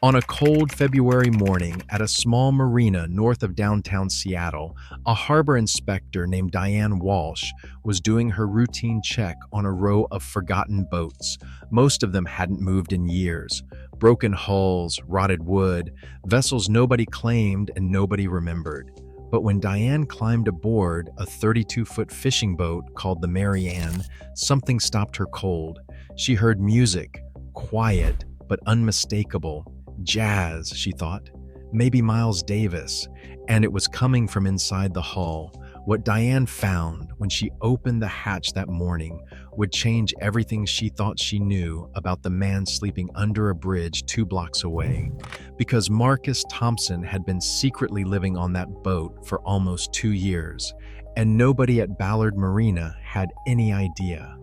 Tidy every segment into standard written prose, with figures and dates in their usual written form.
On a cold February morning at a small marina north of downtown Seattle, a harbor inspector named Diane Walsh was doing her routine check on a row of forgotten boats. Most of them hadn't moved in years. Broken hulls, rotted wood, vessels nobody claimed and nobody remembered. But when Diane climbed aboard a 32-foot fishing boat called the Maryanne, something stopped her cold. She heard music, quiet but unmistakable. Jazz, she thought. Maybe Miles Davis. And it was coming from inside the hull. What Diane found when she opened the hatch that morning would change everything she thought she knew about the man sleeping under a bridge 2 blocks away. Because Marcus Thompson had been secretly living on that boat for almost 2 years, and nobody at Ballard Marina had any idea.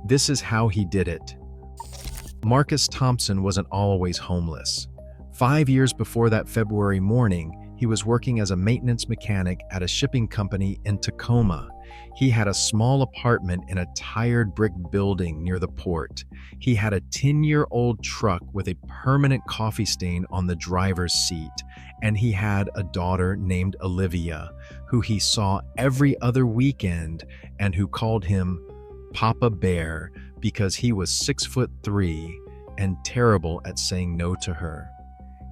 This is how he did it. Marcus Thompson wasn't always homeless. 5 years before that February morning, he was working as a maintenance mechanic at a shipping company in Tacoma. He had a small apartment in a tired brick building near the port. He had a 10-year-old truck with a permanent coffee stain on the driver's seat, and he had a daughter named Olivia, who he saw every other weekend and who called him Papa Bear because he was 6'3" and terrible at saying no to her.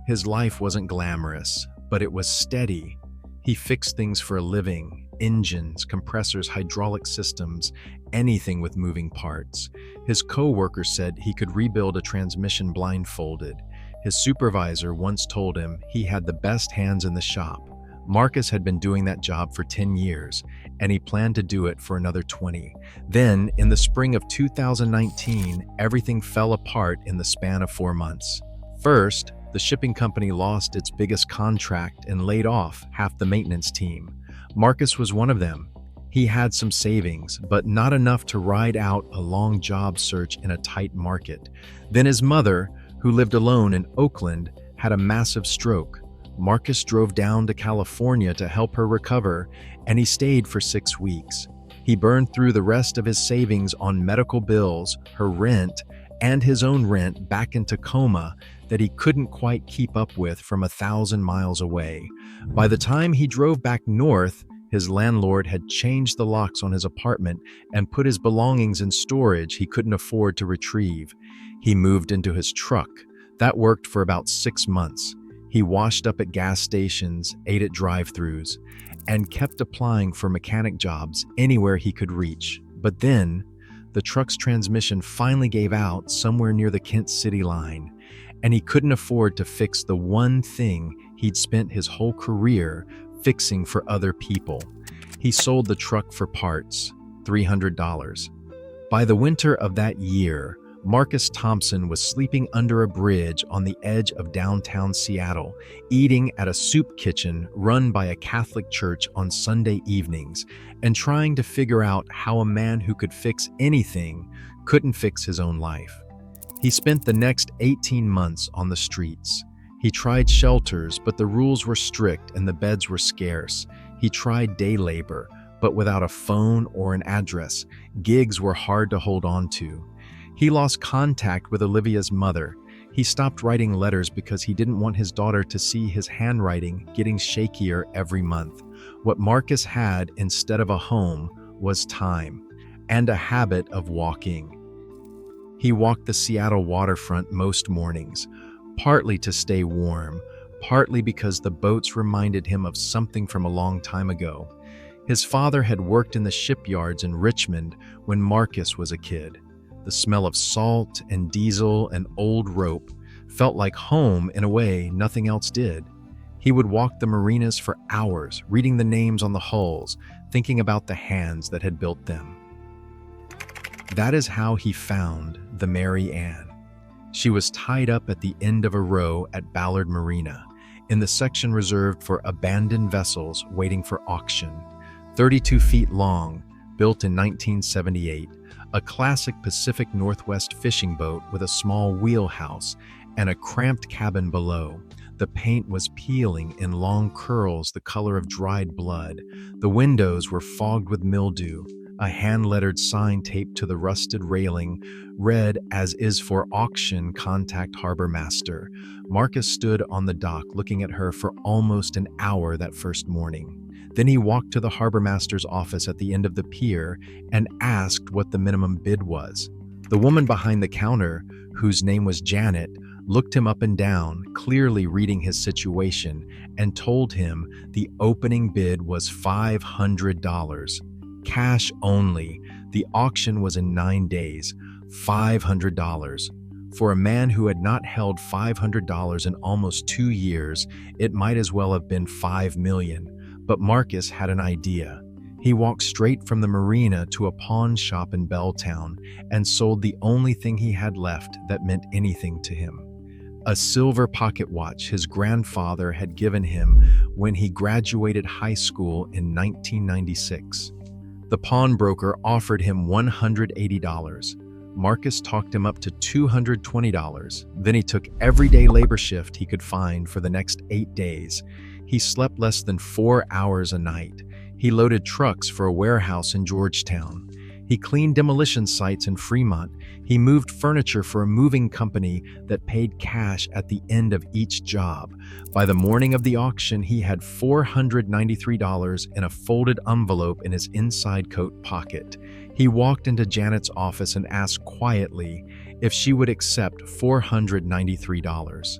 His life wasn't glamorous, but it was steady. He fixed things for a living: engines, compressors, hydraulic systems, anything with moving parts. His co-worker said he could rebuild a transmission blindfolded. His supervisor once told him he had the best hands in the shop. Marcus had been doing that job for 10 years, and he planned to do it for another 20. Then, in the spring of 2019, everything fell apart in the span of 4 months. First, the shipping company lost its biggest contract and laid off half the maintenance team. Marcus was one of them. He had some savings, but not enough to ride out a long job search in a tight market. Then his mother, who lived alone in Oakland, had a massive stroke. Marcus drove down to California to help her recover, and he stayed for 6 weeks. He burned through the rest of his savings on medical bills, her rent, and his own rent back in Tacoma that he couldn't quite keep up with from 1,000 miles away. By the time he drove back north, his landlord had changed the locks on his apartment and put his belongings in storage he couldn't afford to retrieve. He moved into his truck. That worked for about 6 months. He washed up at gas stations, ate at drive-thrus, and kept applying for mechanic jobs anywhere he could reach. But then, the truck's transmission finally gave out somewhere near the Kent City line, and he couldn't afford to fix the one thing he'd spent his whole career fixing for other people. He sold the truck for parts, $300. By the winter of that year, Marcus Thompson was sleeping under a bridge on the edge of downtown Seattle, eating at a soup kitchen run by a Catholic church on Sunday evenings, and trying to figure out how a man who could fix anything couldn't fix his own life. He spent the next 18 months on the streets. He tried shelters, but the rules were strict and the beds were scarce. He tried day labor, but without a phone or an address, gigs were hard to hold on to. He lost contact with Olivia's mother. He stopped writing letters because he didn't want his daughter to see his handwriting getting shakier every month. What Marcus had instead of a home was time and a habit of walking. He walked the Seattle waterfront most mornings, partly to stay warm, partly because the boats reminded him of something from a long time ago. His father had worked in the shipyards in Richmond when Marcus was a kid. The smell of salt and diesel and old rope felt like home in a way nothing else did. He would walk the marinas for hours, reading the names on the hulls, thinking about the hands that had built them. That is how he found the Maryanne. She was tied up at the end of a row at Ballard Marina, in the section reserved for abandoned vessels waiting for auction. 32 feet long, built in 1978, a classic Pacific Northwest fishing boat with a small wheelhouse and a cramped cabin below. The paint was peeling in long curls the color of dried blood. The windows were fogged with mildew. A hand-lettered sign taped to the rusted railing read, "As is for auction, contact harbor master." Marcus stood on the dock looking at her for almost an hour that first morning. Then he walked to the harbor master's office at the end of the pier and asked what the minimum bid was. The woman behind the counter, whose name was Janet, looked him up and down, clearly reading his situation, and told him the opening bid was $500. Cash only. The auction was in 9 days. $500. For a man who had not held $500 in almost 2 years, it might as well have been $5 million. But Marcus had an idea. He walked straight from the marina to a pawn shop in Belltown and sold the only thing he had left that meant anything to him. A silver pocket watch his grandfather had given him when he graduated high school in 1996. The pawnbroker offered him $180. Marcus talked him up to $220. Then he took every day labor shift he could find for the next 8 days. He slept less than 4 hours a night. He loaded trucks for a warehouse in Georgetown. He cleaned demolition sites in Fremont. He moved furniture for a moving company that paid cash at the end of each job. By the morning of the auction, he had $493 in a folded envelope in his inside coat pocket. He walked into Janet's office and asked quietly if she would accept $493.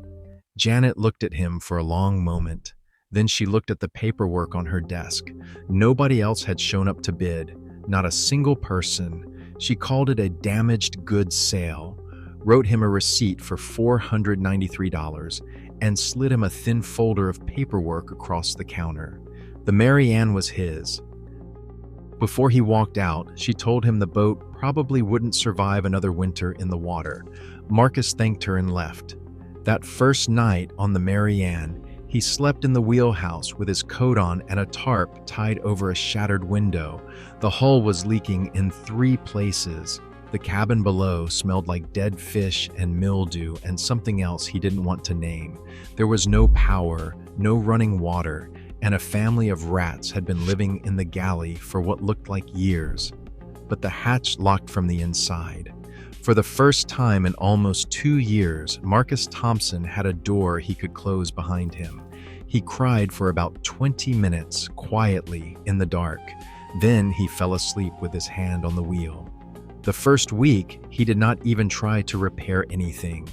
Janet looked at him for a long moment. Then she looked at the paperwork on her desk. Nobody else had shown up to bid. Not a single person. She called it a damaged goods sale, wrote him a receipt for $493, and slid him a thin folder of paperwork across the counter. The Maryanne was his. Before he walked out, she told him the boat probably wouldn't survive another winter in the water. Marcus thanked her and left. That first night on the Maryanne, he slept in the wheelhouse with his coat on and a tarp tied over a shattered window. The hull was leaking in 3 places. The cabin below smelled like dead fish and mildew and something else he didn't want to name. There was no power, no running water, and a family of rats had been living in the galley for what looked like years. But the hatch locked from the inside. For the first time in almost 2 years, Marcus Thompson had a door he could close behind him. He cried for about 20 minutes, quietly, in the dark. Then he fell asleep with his hand on the wheel. The first week, he did not even try to repair anything.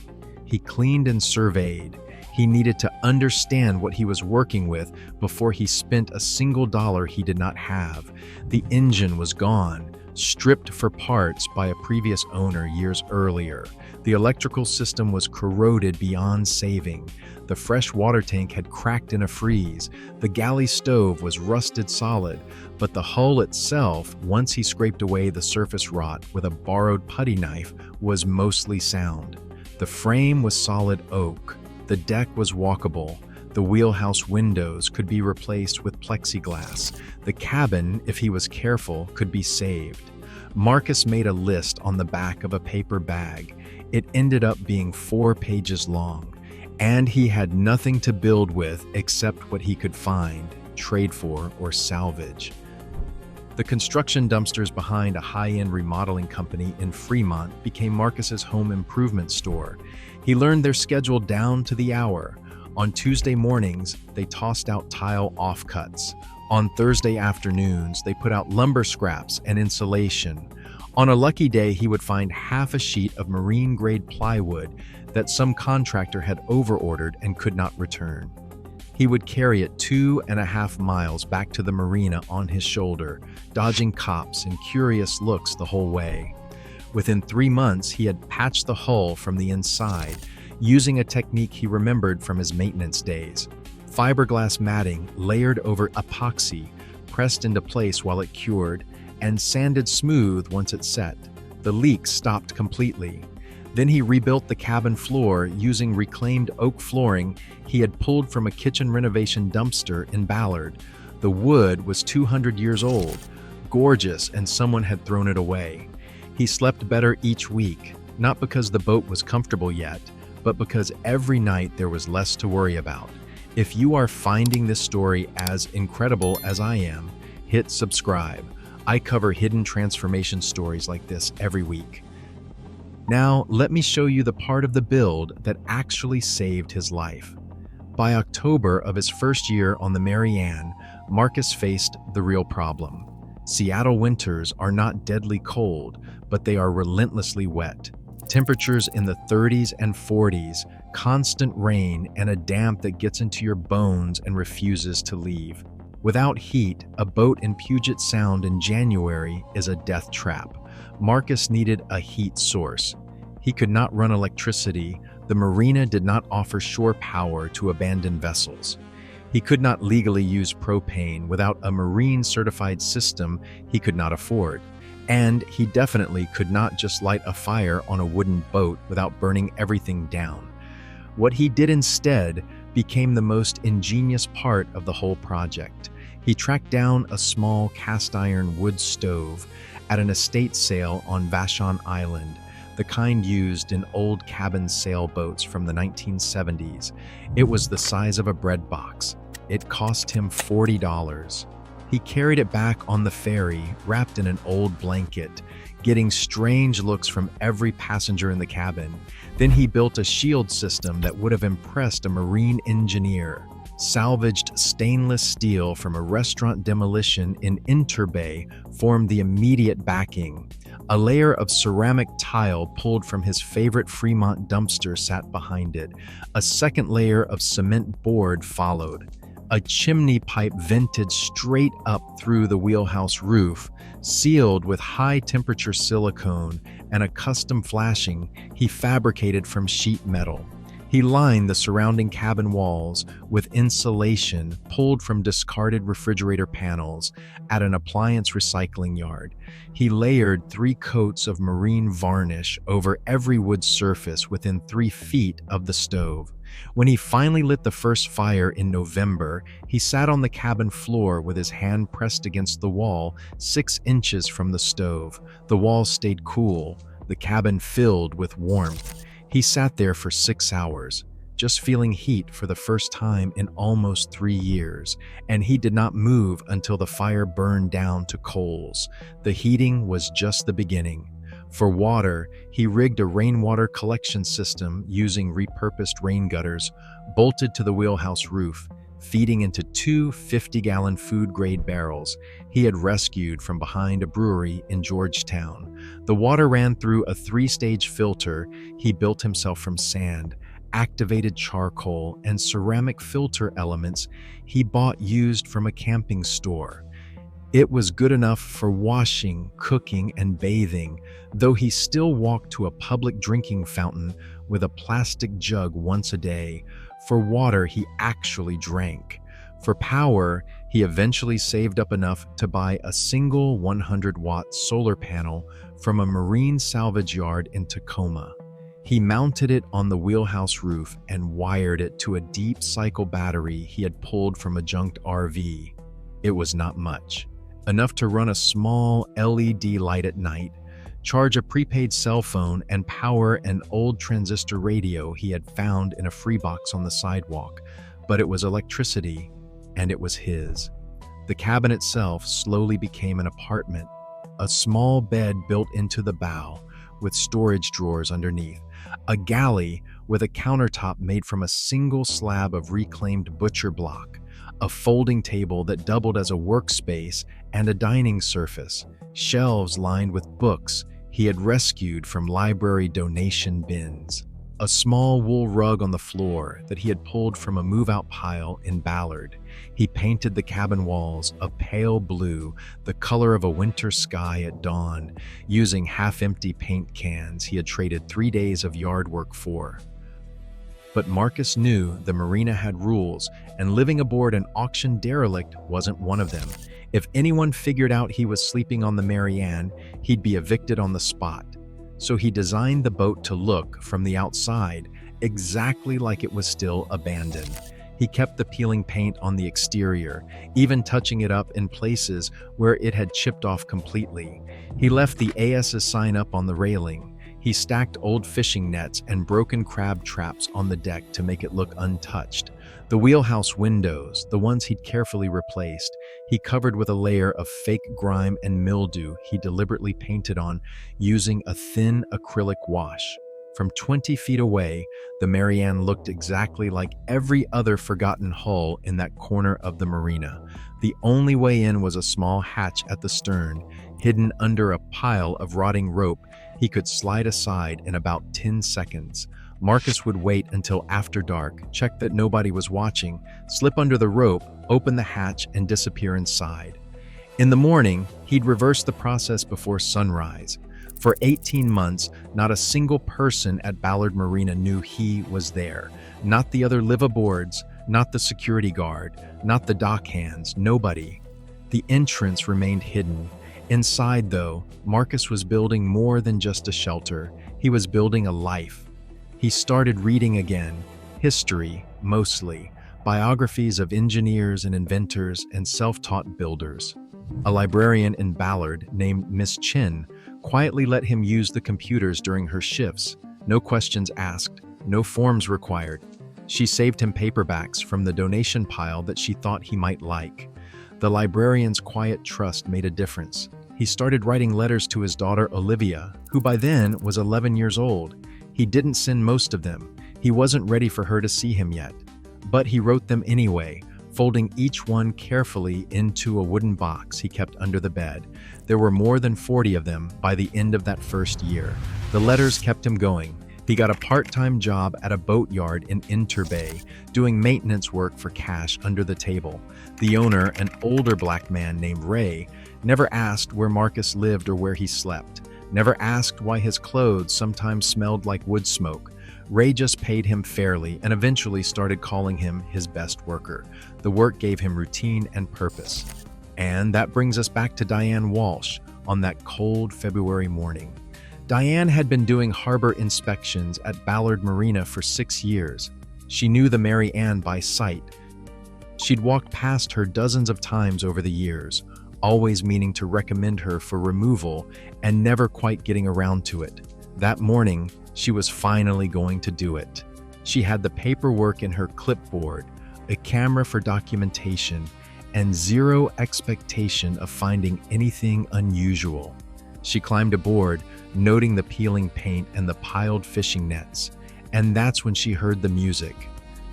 He cleaned and surveyed. He needed to understand what he was working with before he spent a single dollar he did not have. The engine was gone, stripped for parts by a previous owner years earlier. The electrical system was corroded beyond saving. The fresh water tank had cracked in a freeze. The galley stove was rusted solid, but the hull itself, once he scraped away the surface rot with a borrowed putty knife, was mostly sound. The frame was solid oak. The deck was walkable. The wheelhouse windows could be replaced with plexiglass. The cabin, if he was careful, could be saved. Marcus made a list on the back of a paper bag. It ended up being 4 pages long, and he had nothing to build with except what he could find, trade for, or salvage. The construction dumpsters behind a high-end remodeling company in Fremont became Marcus's home improvement store. He learned their schedule down to the hour. On Tuesday mornings, they tossed out tile offcuts. On Thursday afternoons, they put out lumber scraps and insulation. On a lucky day, he would find half a sheet of marine-grade plywood that some contractor had overordered and could not return. He would carry it 2.5 miles back to the marina on his shoulder, dodging cops and curious looks the whole way. Within 3 months, he had patched the hull from the inside, using a technique he remembered from his maintenance days. Fiberglass matting layered over epoxy, pressed into place while it cured, and sanded smooth once it set. The leaks stopped completely. Then he rebuilt the cabin floor using reclaimed oak flooring he had pulled from a kitchen renovation dumpster in Ballard. The wood was 200 years old, gorgeous, and someone had thrown it away. He slept better each week, not because the boat was comfortable yet, but because every night there was less to worry about. If you are finding this story as incredible as I am, hit subscribe. I cover hidden transformation stories like this every week. Now, let me show you the part of the build that actually saved his life. By October of his first year on the Maryanne, Marcus faced the real problem. Seattle winters are not deadly cold, but they are relentlessly wet. Temperatures in the 30s and 40s, constant rain, and a damp that gets into your bones and refuses to leave. Without heat, a boat in Puget Sound in January is a death trap. Marcus needed a heat source. He could not run electricity. The marina did not offer shore power to abandoned vessels. He could not legally use propane without a marine-certified system he could not afford. And he definitely could not just light a fire on a wooden boat without burning everything down. What he did instead became the most ingenious part of the whole project. He tracked down a small cast-iron wood stove at an estate sale on Vashon Island, the kind used in old cabin sailboats from the 1970s. It was the size of a bread box. It cost him $40. He carried it back on the ferry, wrapped in an old blanket, getting strange looks from every passenger in the cabin. Then he built a shield system that would have impressed a marine engineer. Salvaged stainless steel from a restaurant demolition in Interbay formed the immediate backing. A layer of ceramic tile pulled from his favorite Fremont dumpster sat behind it. A second layer of cement board followed. A chimney pipe vented straight up through the wheelhouse roof, sealed with high-temperature silicone and a custom flashing he fabricated from sheet metal. He lined the surrounding cabin walls with insulation pulled from discarded refrigerator panels at an appliance recycling yard. He layered 3 coats of marine varnish over every wood surface within 3 feet of the stove. When he finally lit the first fire in November, he sat on the cabin floor with his hand pressed against the wall 6 inches from the stove. The wall stayed cool, the cabin filled with warmth. He sat there for 6 hours, just feeling heat for the first time in almost 3 years, and he did not move until the fire burned down to coals. The heating was just the beginning. For water, he rigged a rainwater collection system using repurposed rain gutters bolted to the wheelhouse roof, feeding into 2 50-gallon food-grade barrels he had rescued from behind a brewery in Georgetown. The water ran through a 3-stage filter he built himself from sand, activated charcoal, and ceramic filter elements he bought used from a camping store. It was good enough for washing, cooking, and bathing, though he still walked to a public drinking fountain with a plastic jug once a day. For water, he actually drank. For power, he eventually saved up enough to buy a single 100-watt solar panel from a marine salvage yard in Tacoma. He mounted it on the wheelhouse roof and wired it to a deep cycle battery he had pulled from a junked RV. It was not much. Enough to run a small LED light at night, charge a prepaid cell phone, and power an old transistor radio he had found in a free box on the sidewalk. But it was electricity, and it was his. The cabin itself slowly became an apartment, a small bed built into the bow with storage drawers underneath, a galley with a countertop made from a single slab of reclaimed butcher block, a folding table that doubled as a workspace, and a dining surface, shelves lined with books he had rescued from library donation bins, a small wool rug on the floor that he had pulled from a move-out pile in Ballard. He painted the cabin walls a pale blue, the color of a winter sky at dawn, using half-empty paint cans he had traded 3 days of yard work for. But Marcus knew the marina had rules, and living aboard an auction derelict wasn't one of them. If anyone figured out he was sleeping on the Maryanne, he'd be evicted on the spot. So he designed the boat to look, from the outside, exactly like it was still abandoned. He kept the peeling paint on the exterior, even touching it up in places where it had chipped off completely. He left the AS's sign up on the railing. He stacked old fishing nets and broken crab traps on the deck to make it look untouched. The wheelhouse windows, the ones he'd carefully replaced, he covered with a layer of fake grime and mildew he deliberately painted on using a thin acrylic wash. From 20 feet away, the Maryanne looked exactly like every other forgotten hull in that corner of the marina. The only way in was a small hatch at the stern, hidden under a pile of rotting rope he could slide aside in about 10 seconds. Marcus would wait until after dark, check that nobody was watching, slip under the rope, open the hatch, and disappear inside. In the morning, he'd reverse the process before sunrise. For 18 months, not a single person at Ballard Marina knew he was there. Not the other liveaboards, not the security guard, not the dock hands, nobody. The entrance remained hidden. Inside, though, Marcus was building more than just a shelter. He was building a life. He started reading again, history, mostly, biographies of engineers and inventors and self-taught builders. A librarian in Ballard named Miss Chin quietly let him use the computers during her shifts. No questions asked, no forms required. She saved him paperbacks from the donation pile that she thought he might like. The librarian's quiet trust made a difference. He started writing letters to his daughter Olivia, who by then was 11 years old. He didn't send most of them. He wasn't ready for her to see him yet. But he wrote them anyway, folding each one carefully into a wooden box he kept under the bed. There were more than 40 of them by the end of that first year. The letters kept him going. He got a part-time job at a boatyard in Interbay, doing maintenance work for cash under the table. The owner, an older black man named Ray, never asked where Marcus lived or where he slept, never asked why his clothes sometimes smelled like wood smoke. Ray just paid him fairly and eventually started calling him his best worker. The work gave him routine and purpose. And that brings us back to Diane Walsh on that cold February morning. Diane had been doing harbor inspections at Ballard Marina for 6 years. She knew the Maryanne by sight. She'd walked past her dozens of times over the years, always meaning to recommend her for removal and never quite getting around to it. That morning, she was finally going to do it. She had the paperwork in her clipboard, a camera for documentation, and zero expectation of finding anything unusual. She climbed aboard, noting the peeling paint and the piled fishing nets. And that's when she heard the music.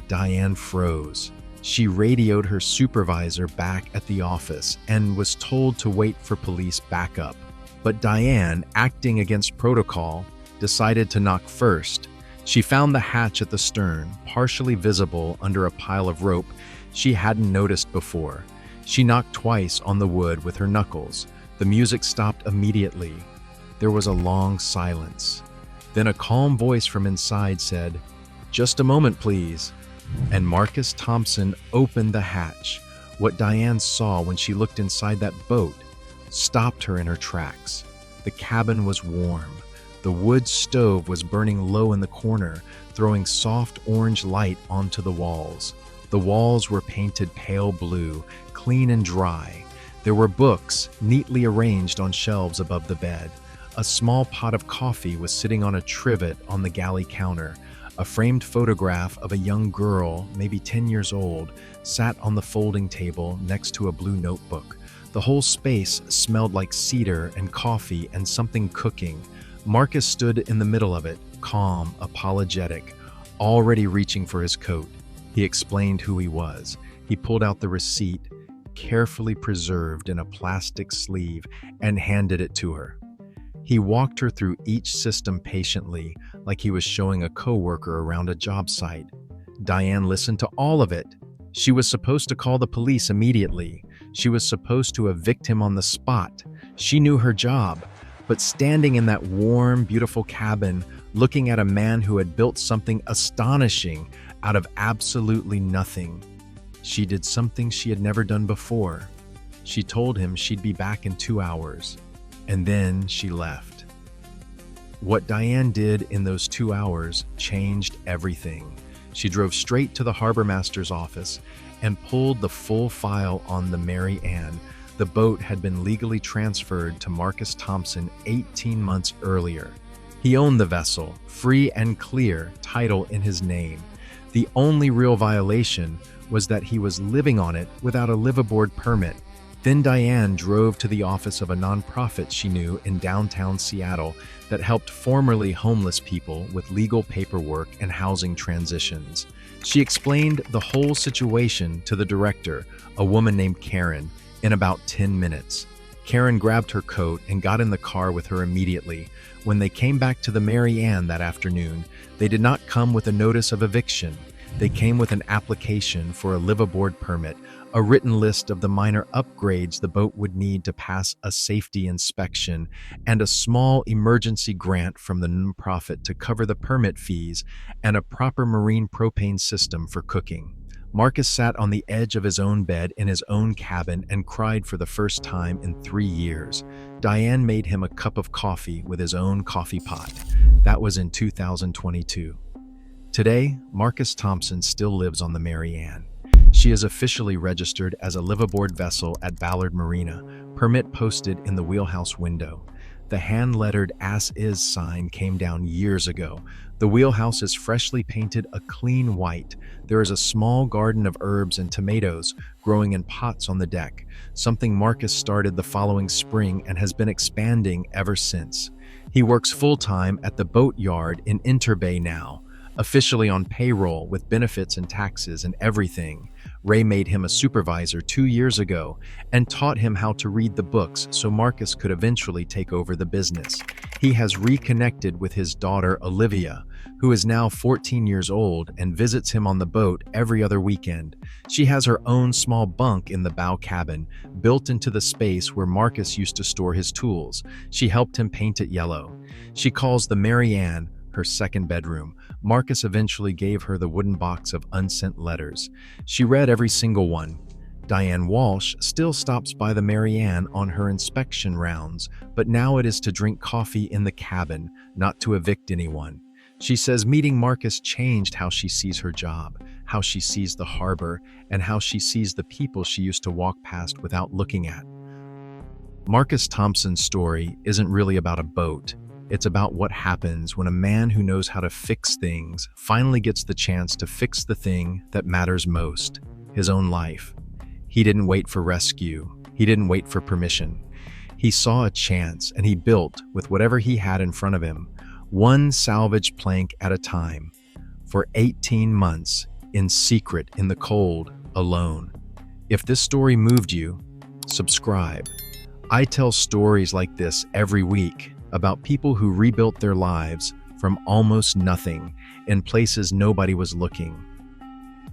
Diane froze. She radioed her supervisor back at the office and was told to wait for police backup. But Diane, acting against protocol, decided to knock first. She found the hatch at the stern, partially visible under a pile of rope she hadn't noticed before. She knocked twice on the wood with her knuckles. The music stopped immediately. There was a long silence. Then a calm voice from inside said, "Just a moment, please." And Marcus Thompson opened the hatch. What Diane saw when she looked inside that boat stopped her in her tracks. The cabin was warm. The wood stove was burning low in the corner, throwing soft orange light onto the walls. The walls were painted pale blue, clean and dry. There were books neatly arranged on shelves above the bed. A small pot of coffee was sitting on a trivet on the galley counter. A framed photograph of a young girl, maybe 10 years old, sat on the folding table next to a blue notebook. The whole space smelled like cedar and coffee and something cooking. Marcus stood in the middle of it, calm, apologetic, already reaching for his coat. He explained who he was. He pulled out the receipt, carefully preserved in a plastic sleeve, and handed it to her. He walked her through each system patiently, like he was showing a coworker around a job site. Diane listened to all of it. She was supposed to call the police immediately. She was supposed to evict him on the spot. She knew her job. But standing in that warm, beautiful cabin, looking at a man who had built something astonishing out of absolutely nothing, she did something she had never done before. She told him she'd be back in 2 hours. And then she left. What Diane did in those 2 hours changed everything. She drove straight to the harbor master's office and pulled the full file on the Maryanne. The boat had been legally transferred to Marcus Thompson 18 months earlier. He owned the vessel, free and clear, title in his name. The only real violation was that he was living on it without a live-aboard permit. Then Diane drove to the office of a nonprofit she knew in downtown Seattle that helped formerly homeless people with legal paperwork and housing transitions. She explained the whole situation to the director, a woman named Karen, in about 10 minutes. Karen grabbed her coat and got in the car with her immediately. When they came back to the Maryanne that afternoon, they did not come with a notice of eviction. They came with an application for a live-aboard permit, a written list of the minor upgrades the boat would need to pass a safety inspection, and a small emergency grant from the nonprofit to cover the permit fees and a proper marine propane system for cooking. Marcus sat on the edge of his own bed in his own cabin and cried for the first time in 3 years. Diane made him a cup of coffee with his own coffee pot. That was in 2022. Today, Marcus Thompson still lives on the Maryanne. She is officially registered as a live-aboard vessel at Ballard Marina, permit posted in the wheelhouse window. The hand-lettered "As Is" sign came down years ago. The wheelhouse is freshly painted a clean white. There is a small garden of herbs and tomatoes growing in pots on the deck, something Marcus started the following spring and has been expanding ever since. He works full-time at the boat yard in Interbay now, officially on payroll with benefits and taxes and everything. Ray made him a supervisor 2 years ago and taught him how to read the books so Marcus could eventually take over the business. He has reconnected with his daughter Olivia, who is now 14 years old and visits him on the boat every other weekend. She has her own small bunk in the bow cabin, built into the space where Marcus used to store his tools. She helped him paint it yellow. She calls the Maryanne her second bedroom. Marcus eventually gave her the wooden box of unsent letters. She read every single one. Diane Walsh still stops by the Maryanne on her inspection rounds, but now it is to drink coffee in the cabin, not to evict anyone. She says meeting Marcus changed how she sees her job, how she sees the harbor, and how she sees the people she used to walk past without looking at. Marcus Thompson's story isn't really about a boat. It's about what happens when a man who knows how to fix things finally gets the chance to fix the thing that matters most, his own life. He didn't wait for rescue. He didn't wait for permission. He saw a chance and he built with whatever he had in front of him, one salvage plank at a time, for 18 months, in secret, in the cold, alone. If this story moved you, subscribe. I tell stories like this every week about people who rebuilt their lives from almost nothing in places nobody was looking.